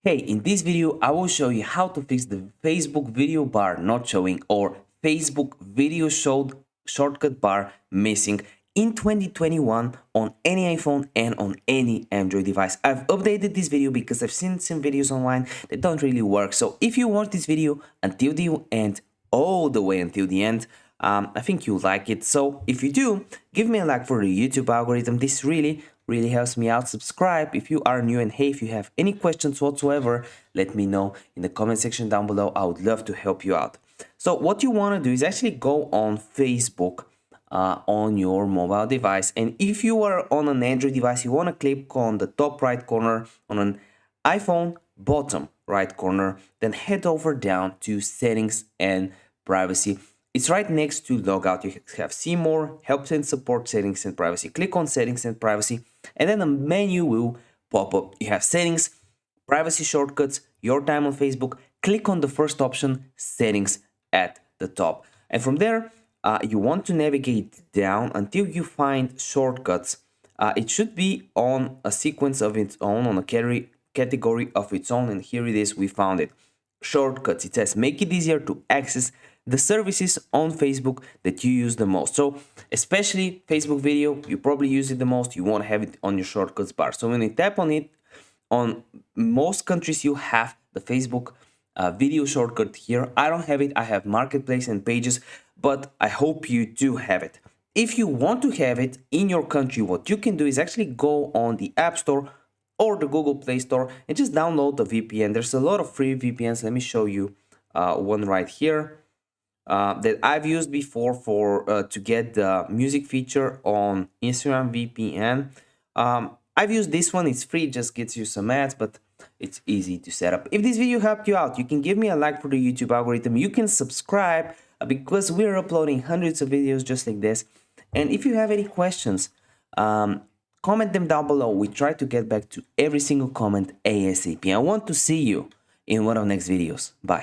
Hey, in this video, I will show you how to fix the Facebook video bar not showing or Facebook video shortcut bar missing in 2021 on any iPhone and on any Android device. I've updated this video because I've seen some videos online that don't really work. So if you watch this video until the end, all the way until the end, I think you'll like it. So if you do, give me a like for the YouTube algorithm. This really helps me out. Subscribe if you are new, and hey, if you have any questions whatsoever, let me know in the comment section down below. I would love to help you out. So what you want to do is actually go on Facebook on your mobile device, and if you are on an Android device, you want to click on the top right corner, on an iPhone bottom right corner, then head over down to settings and privacy. It's right next to logout. You have see more, help and support, settings and privacy. Click on settings and privacy, and then a menu will pop up. You have settings, privacy shortcuts, your time on Facebook. Click on the first option, settings, at the top. And from there, you want to navigate down until you find shortcuts. It should be on a sequence of its own, on a category of its own. And here it is, we found it. Shortcuts. It says make it easier to access the services on Facebook that you use the most. So especially Facebook video, you probably use it the most. You want to have it on your shortcuts bar. So when you tap on it, on most countries you have the Facebook video shortcut here. I don't have it. I have Marketplace and Pages, but I hope you do have it. If you want to have it in your country, what you can do is actually go on the App Store or the Google Play Store and just download the VPN. There's a lot of free VPNs. Let me show you one right here that I've used before for to get the music feature on Instagram VPN. I've used this one. It's free, it just gets you some ads, but it's easy to set up. If this video helped you out, you can give me a like for the YouTube algorithm. You can subscribe because we're uploading hundreds of videos just like this. And if you have any questions, comment them down below. We try to get back to every single comment ASAP. I want to see you in one of the next videos. Bye.